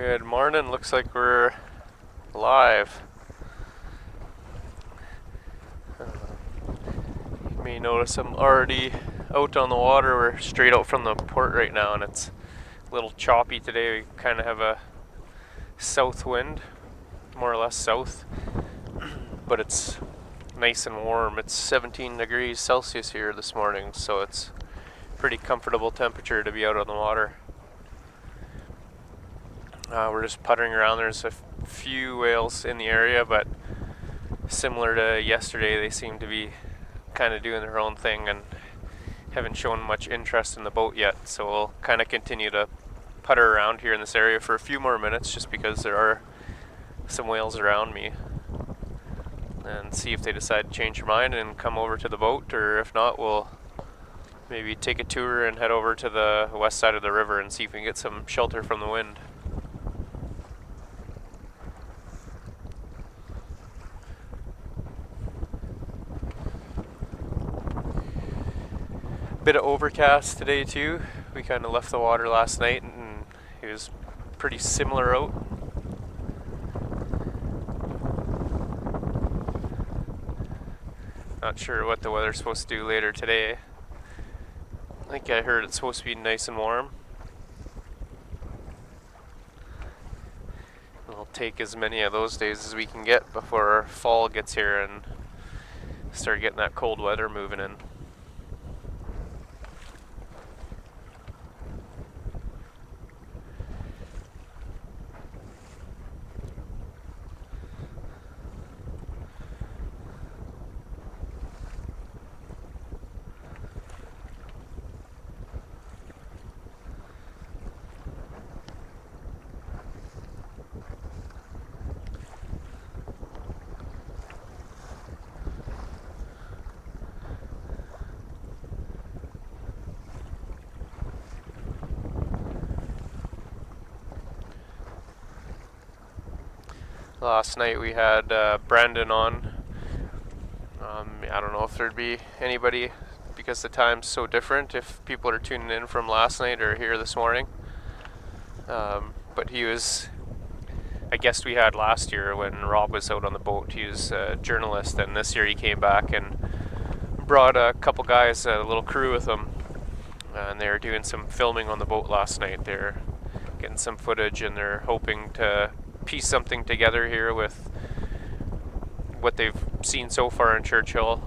Good morning. Looks like we're live. You may notice I'm already out on the water. We're straight out from the port right now, and it's a little choppy today. We kind of have a south wind, more or less south, but it's nice and warm. It's 17 degrees Celsius here this morning, so it's pretty comfortable temperature to be out on the water. We're just puttering around. There's a few whales in the area, but similar to yesterday, they seem to be kind of doing their own thing and haven't shown much interest in the boat yet. So we'll kind of continue to putter around here in this area for a few more minutes, just because there are some whales around me, and see if they decide to change their mind and come over to the boat, or if not, we'll maybe take a tour and head over to the west side of the river and see if we can get some shelter from the wind. Bit of overcast today too. We kind of left the water last night and it was pretty similar out. Not sure what the weather's supposed to do later today. I think I heard it's supposed to be nice and warm. We'll take as many of those days as we can get before fall gets here and start getting that cold weather moving in. Last night we had Brandon on. I don't know if there'd be anybody, because the time's so different, if people are tuning in from last night or here this morning. But he was a guest we had last year when Rob was out on the boat. He was a journalist, and this year he came back and brought a couple guys, a little crew with him. And they were doing some filming on the boat last night. They're getting some footage, and they're hoping to piece something together here with what they've seen so far in Churchill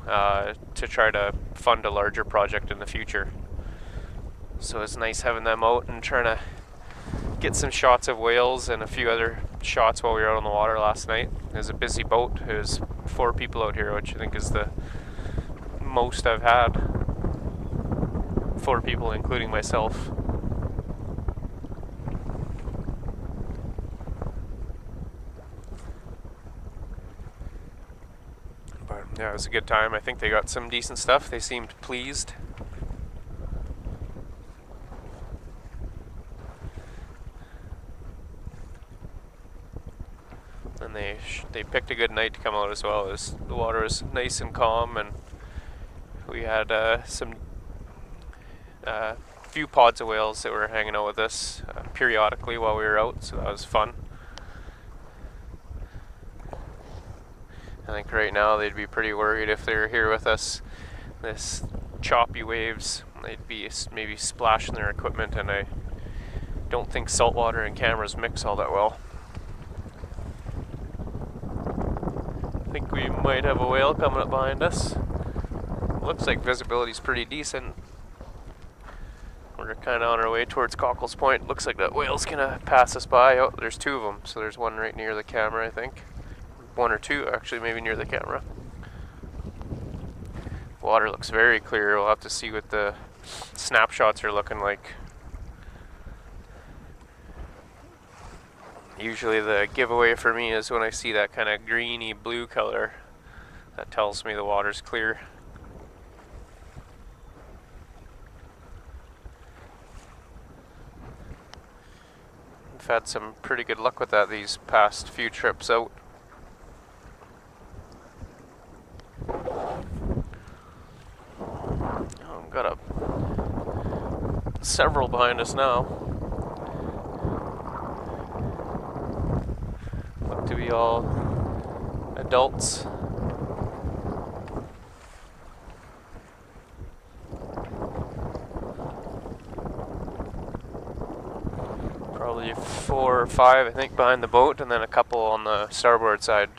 to try to fund a larger project in the future. So it's nice having them out and trying to get some shots of whales and a few other shots while we were out on the water last night. It was a busy boat. There's 4 people out here, which I think is the most I've had. 4 people, including myself. Yeah, it was a good time. I think they got some decent stuff. They seemed pleased. And they picked a good night to come out as well. The water was nice and calm, and we had some few pods of whales that were hanging out with us periodically while we were out, so that was fun. I think right now they'd be pretty worried if they were here with us. This choppy waves, they'd be maybe splashing their equipment, and I don't think saltwater and cameras mix all that well. I think we might have a whale coming up behind us. Looks like visibility's pretty decent. We're kind of on our way towards Cockles Point. Looks like that whale's gonna pass us by. Oh, there's 2 of them, so there's one right near the camera, I think. 1 or 2 actually, maybe near the camera. Water looks very clear. We'll have to see what the snapshots are looking like. Usually the giveaway for me is when I see that kind of greeny blue color. That tells me the water's clear. We've had some pretty good luck with that these past few trips out. Got several behind us now. all adults. Probably 4 or 5, I think, behind the boat, and then a couple on the starboard side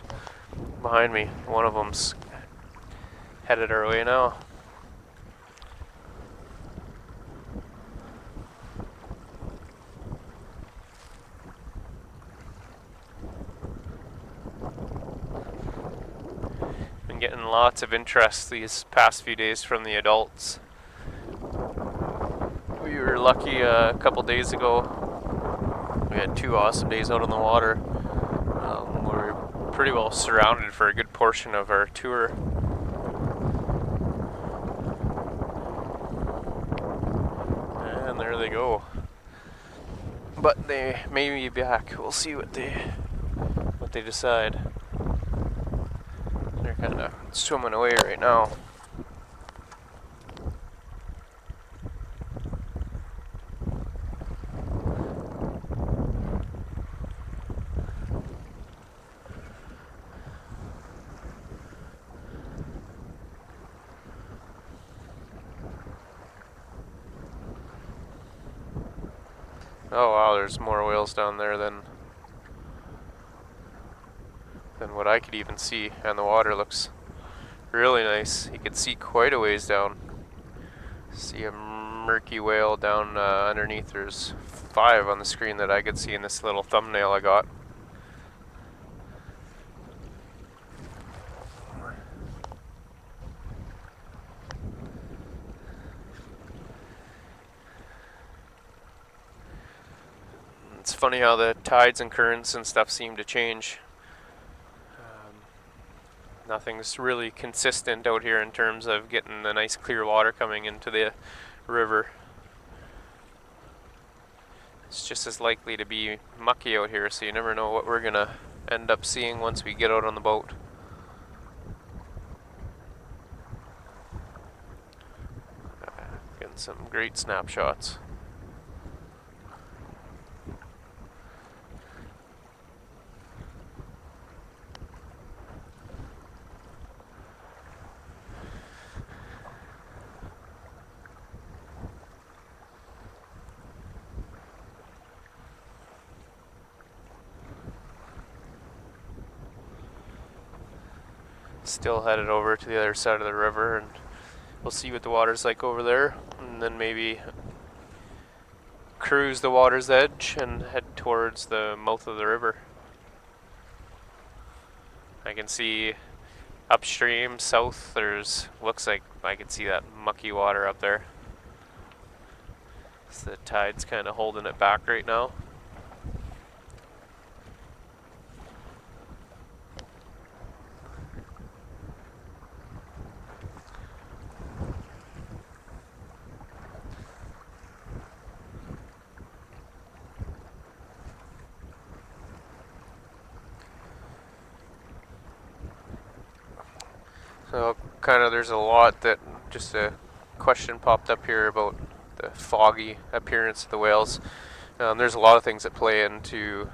behind me. One of them's headed our way now. Been getting lots of interest these past few days from the adults. We were lucky a couple days ago. We had 2 awesome days out on the water. We were pretty well surrounded for a good portion of our tour. And there they go. But they may be back. We'll see what they decide. They're kind of swimming away right now. Oh wow, there's more whales down there than what I could even see, and the water looks really nice. You can see quite a ways down. See a murky whale down underneath. There's 5 on the screen that I could see in this little thumbnail I got. It's funny how the tides and currents and stuff seem to change. Nothing's really consistent out here in terms of getting the nice clear water coming into the river. It's just as likely to be mucky out here, so you never know what we're gonna end up seeing once we get out on the boat. Getting some great snapshots. Still headed over to the other side of the river, and we'll see what the water's like over there, and then maybe cruise the water's edge and head towards the mouth of the river. I can see upstream, south, looks like I can see that mucky water up there. So the tide's kind of holding it back right now. So there's a lot that, just a question popped up here about the foggy appearance of the whales. There's a lot of things that play into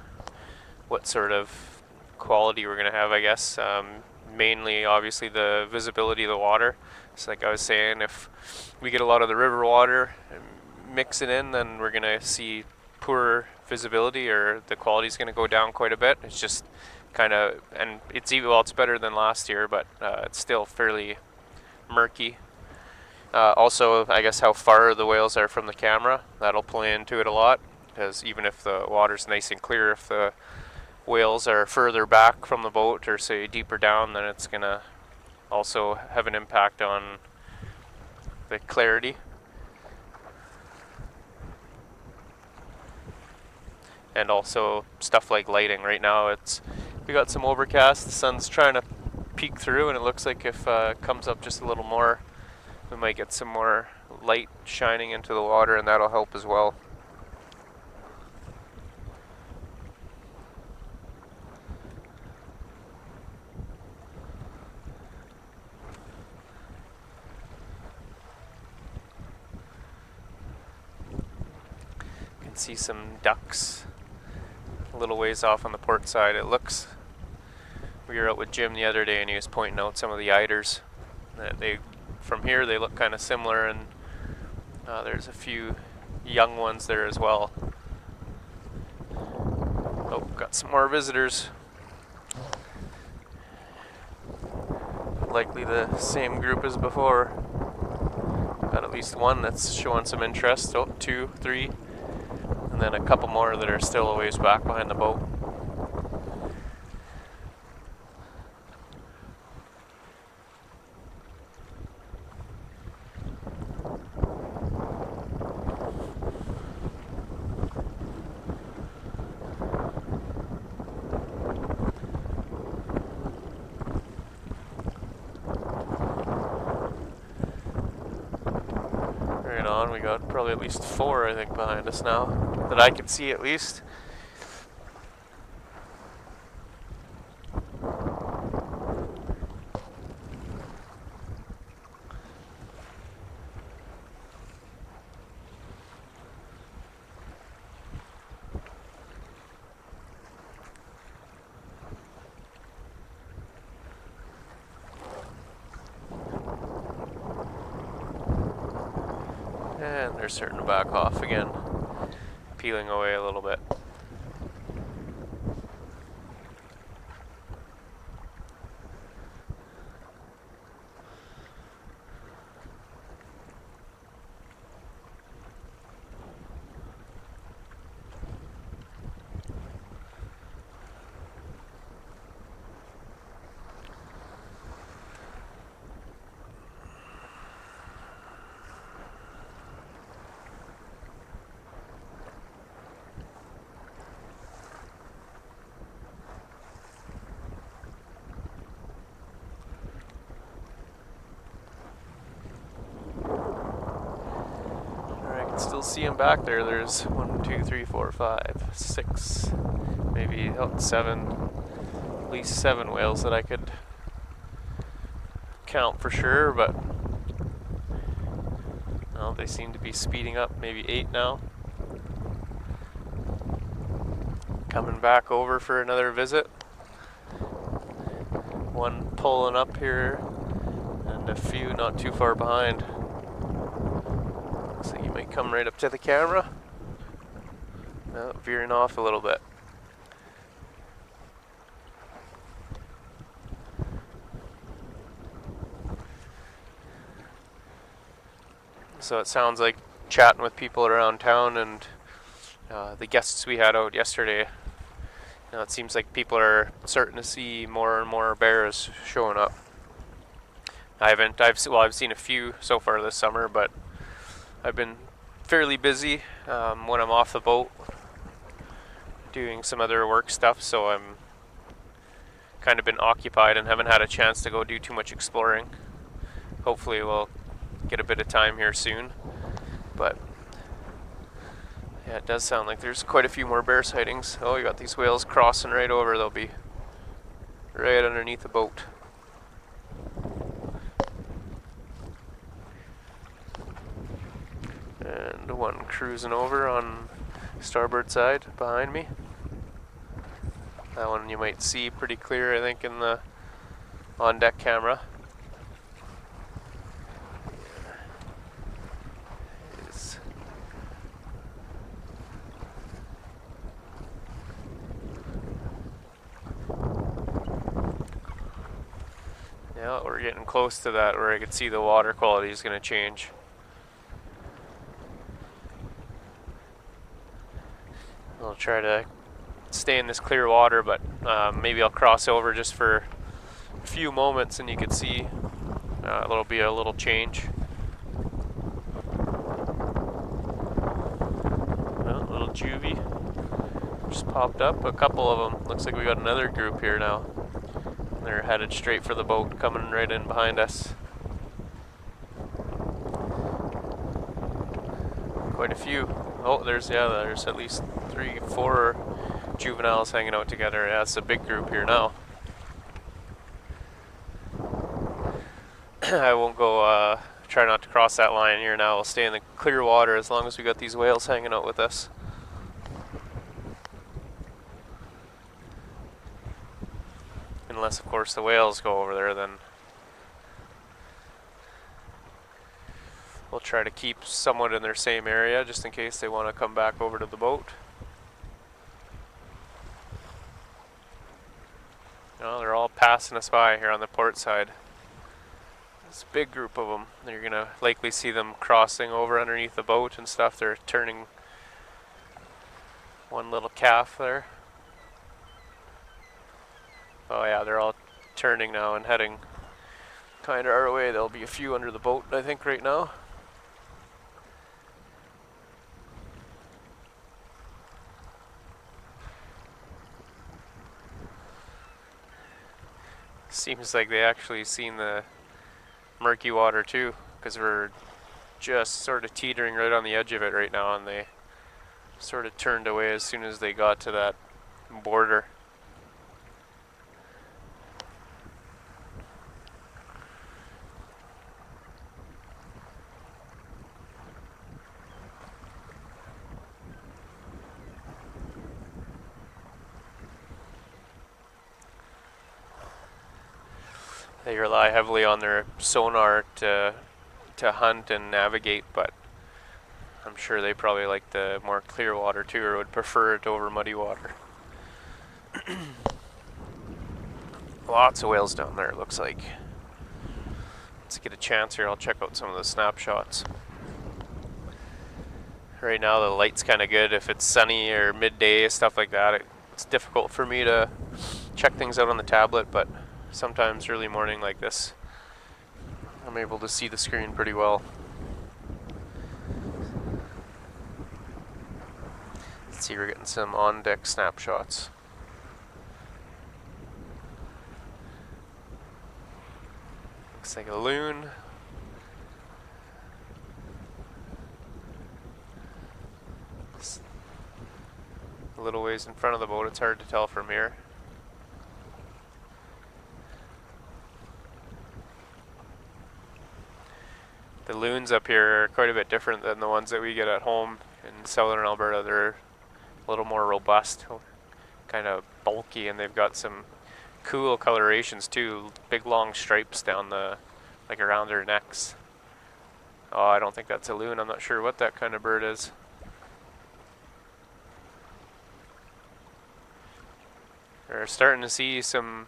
what sort of quality we're going to have, I guess. Mainly, obviously, the visibility of the water. So like I was saying, if we get a lot of the river water mixing in, then we're going to see poor visibility, or the quality's going to go down quite a bit. It's just and it's better than last year, but it's still fairly murky. Also, I guess how far the whales are from the camera, that'll play into it a lot, because even if the water's nice and clear, if the whales are further back from the boat, or say deeper down, then it's gonna also have an impact on the clarity. And also stuff like lighting. Right now we got some overcast, the sun's trying to peek through, and it looks like if it comes up just a little more, we might get some more light shining into the water, and that'll help as well. You can see some ducks a little ways off on the port side. It looks We were out with Jim the other day and he was pointing out some of the eiders. From here they look kind of similar, and there's a few young ones there as well. Oh, got some more visitors. Likely the same group as before. Got at least one that's showing some interest. Oh, 2, 3. And then a couple more that are still a ways back behind the boat. Right on, we got probably at least 4, I think, behind us now, that I can see at least. And they're starting to back off again, peeling away a little bit. Still see him back there. There's 1, 2, 3, 4, 5, 6, maybe 7, at least 7 whales that I could count for sure, but well, they seem to be speeding up. Maybe 8 now. Coming back over for another visit. One pulling up here, and a few not too far behind. Looks like you might come right up to the camera. Oh, veering off a little bit. So it sounds like chatting with people around town and the guests we had out yesterday. It seems like people are starting to see more and more bears showing up. I've seen a few so far this summer, but I've been fairly busy when I'm off the boat doing some other work stuff, so I'm kind of been occupied and haven't had a chance to go do too much exploring. Hopefully we'll get a bit of time here soon, but yeah, it does sound like there's quite a few more bear sightings. Oh, you got these whales crossing right over. They'll be right underneath the boat. And one cruising over on starboard side behind me. That one you might see pretty clear, I think, in the on-deck camera. Yeah, we're getting close to that where I can see the water quality is going to change. I'll try to stay in this clear water, but maybe I'll cross over just for a few moments and you can see it'll be a little change. Well, a little juvie just popped up, a couple of them. Looks like we got another group here now. They're headed straight for the boat, coming right in behind us. Quite a few. Oh, there's at least 3, 4 juveniles hanging out together. Yeah, it's a big group here now. I won't go, try not to cross that line here now. We'll stay in the clear water as long as we got these whales hanging out with us. unless of course the whales go over there, then we'll try to keep somewhat in their same area just in case they want to come back over to the boat. No, they're all passing us by here on the port side. It's a big group of them. You're going to likely see them crossing over underneath the boat and stuff. They're turning one little calf there. Oh yeah, they're all turning now and heading kind of our way. There'll be a few under the boat, I think, right now. Seems like they actually seen the murky water too, because we're just sort of teetering right on the edge of it right now, and they sort of turned away as soon as they got to that border. They rely heavily on their sonar to hunt and navigate, but I'm sure they probably like the more clear water too, or would prefer it over muddy water. Lots of whales down there, it looks like. Let's get a chance here, I'll check out some of the snapshots. Right now the light's kind of good. If it's sunny or midday, stuff like that, it's difficult for me to check things out on the tablet, but sometimes early morning like this, I'm able to see the screen pretty well. Let's see, we're getting some on-deck snapshots. Looks like a loon. A little ways in front of the boat, it's hard to tell from here. The loons up here are quite a bit different than the ones that we get at home in southern Alberta. They're a little more robust, kind of bulky, and they've got some cool colorations too. Big long stripes down the, like around their necks. Oh, I don't think that's a loon. I'm not sure what that kind of bird is. We're starting to see some,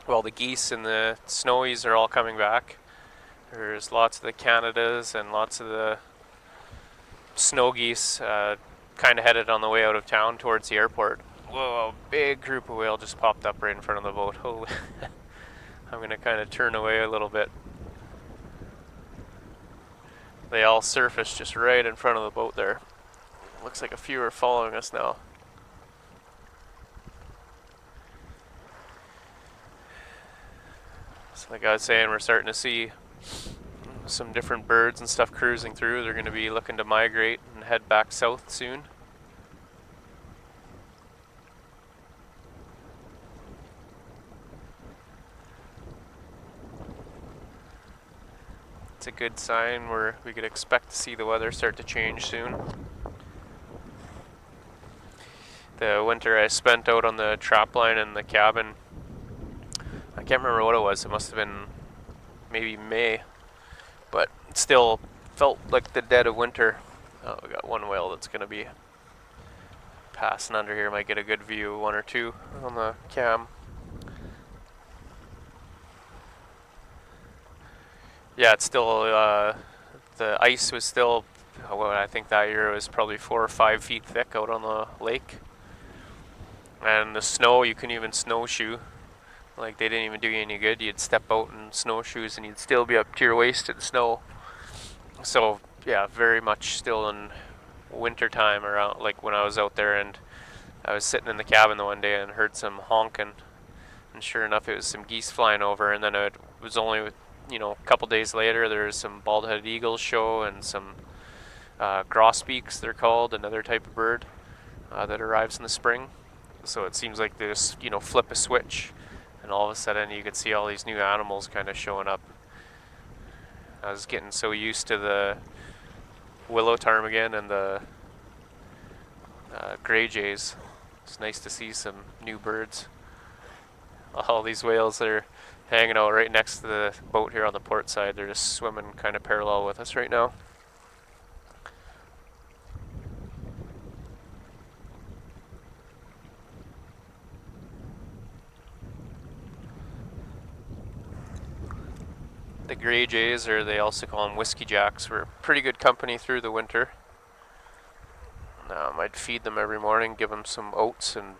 well, the geese and the snowies are all coming back. There's lots of the Canadas and lots of the snow geese kind of headed on the way out of town towards the airport. Whoa, a big group of whale just popped up right in front of the boat. Holy I'm going to kind of turn away a little bit. They all surfaced just right in front of the boat there. Looks like a few are following us now. So like I was saying, we're starting to see some different birds and stuff cruising through. They're going to be looking to migrate and head back south soon. It's a good sign where we could expect to see the weather start to change soon. The winter I spent out on the trap line in the cabin, I can't remember what it was. It must have been maybe May, but it still felt like the dead of winter. Oh, we got one whale that's going to be passing under here. Might get a good view, one or two on the cam. Yeah, it's still, the ice was still, well, I think that year it was probably 4 or 5 feet thick out on the lake. And the snow, you couldn't even snowshoe. Like, they didn't even do you any good. You'd step out in snowshoes and you'd still be up to your waist in snow. So, yeah, very much still in winter time around, like when I was out there, and I was sitting in the cabin the one day and heard some honking. And sure enough, it was some geese flying over, and then it was only, you know, a couple days later, there was some bald-headed eagles show and some grosbeaks, they're called, another type of bird that arrives in the spring. So it seems like they just, you know, flip a switch, and all of a sudden you could see all these new animals kind of showing up. I was getting so used to the willow ptarmigan and the gray jays. It's nice to see some new birds. All these whales that are hanging out right next to the boat here on the port side, they're just swimming kind of parallel with us right now. The gray jays, or they also call them whiskey jacks, were pretty good company through the winter. I'd feed them every morning, give them some oats, and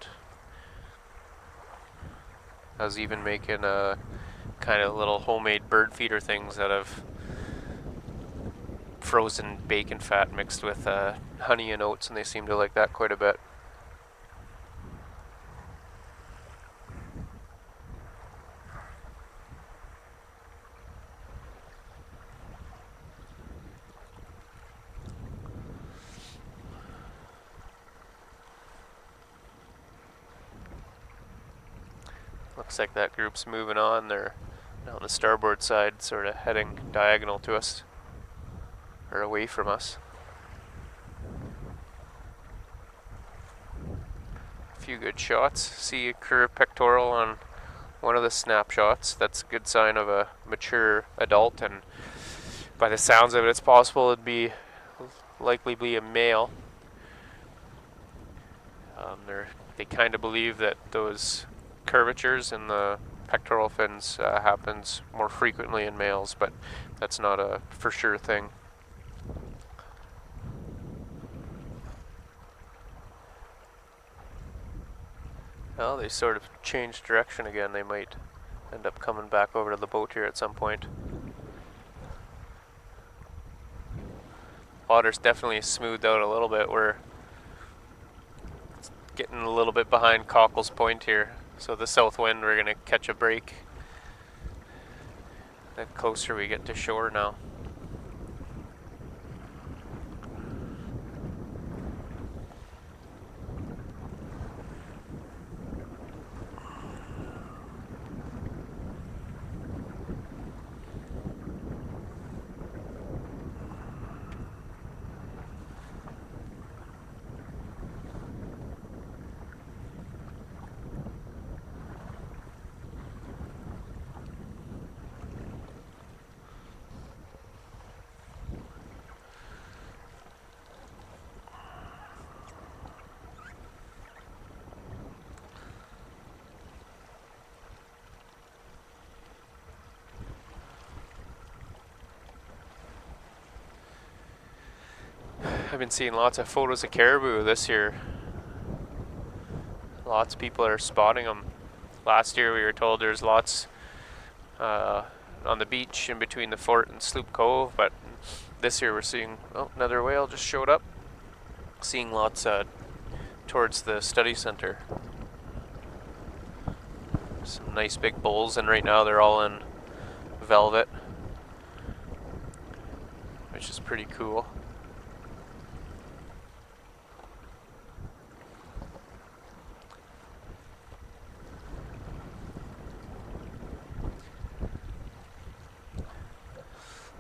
I was even making a kind of little homemade bird feeder things out of frozen bacon fat mixed with honey and oats, and they seem to like that quite a bit. Looks like that group's moving on. They're on the starboard side, sort of heading diagonal to us, or away from us. A few good shots. See a curved pectoral on one of the snapshots. That's a good sign of a mature adult, and by the sounds of it, it's possible it'd be likely be a male. They kind of believe that those curvatures in the pectoral fins happens more frequently in males, but that's not a for sure thing. Well, they sort of changed direction again. They might end up coming back over to the boat here at some point. Water's definitely smoothed out a little bit. We're getting a little bit behind Cockles Point here. So the south wind, we're going to catch a break the closer we get to shore now. I've been seeing lots of photos of caribou this year. Lots of people are spotting them. Last year we were told there's lots on the beach in between the fort and Sloop Cove, but this year we're seeing, oh, another whale just showed up. Seeing lots towards the study center. Some nice big bulls, and right now they're all in velvet, which is pretty cool.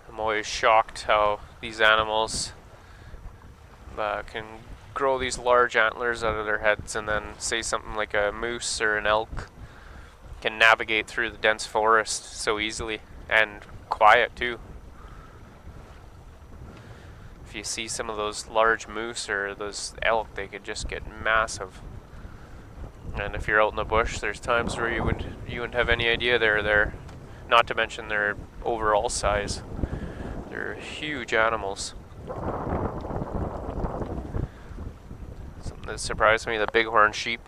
I'm always shocked how these animals can grow these large antlers out of their heads, and then say something like a moose or an elk can navigate through the dense forest so easily, and quiet too. If you see some of those large moose or those elk, they could just get massive. And if you're out in the bush, there's times where you wouldn't have any idea they're there. Not to mention their overall size. They're huge animals. Something that surprised me, the bighorn sheep,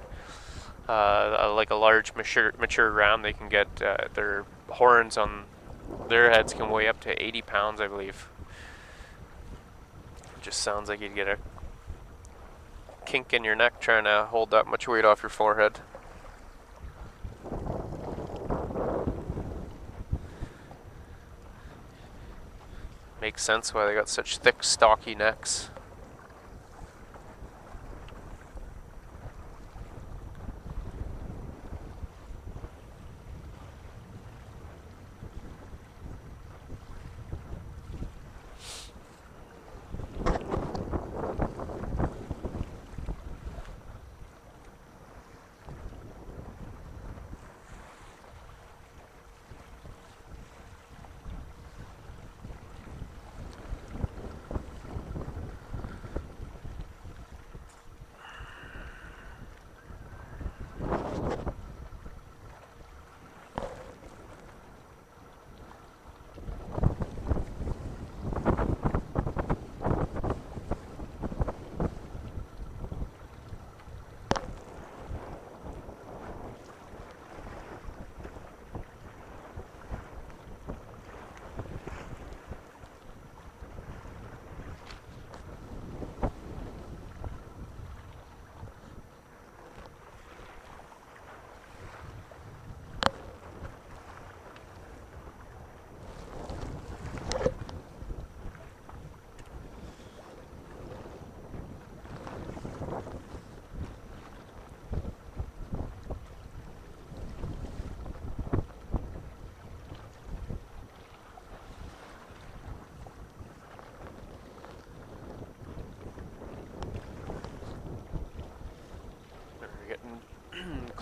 like a large mature ram, they can get their horns on their heads can weigh up to 80 pounds, I believe. It just sounds like you'd get a kink in your neck trying to hold that much weight off your forehead. Makes sense why they got such thick, stocky necks.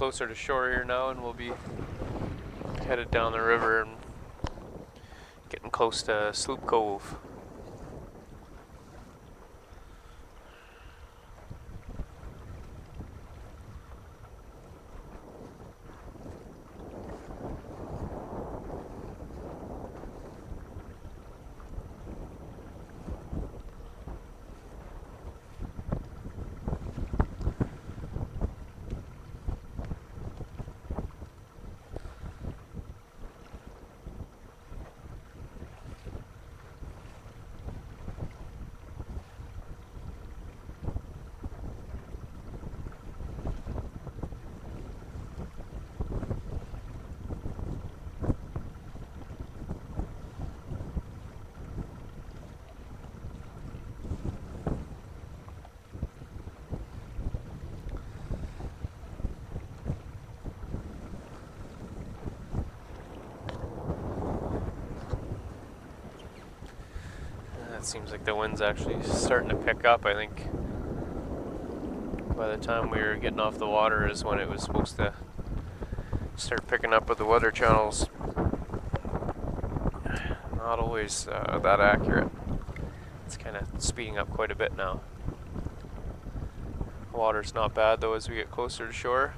closer to shore here now, and we'll be headed down the river and getting close to Sloop Cove. It seems like the wind's actually starting to pick up. I think by the time we were getting off the water is when it was supposed to start picking up with the weather channels. Not always that accurate. It's kind of speeding up quite a bit now. Water's not bad though as we get closer to shore.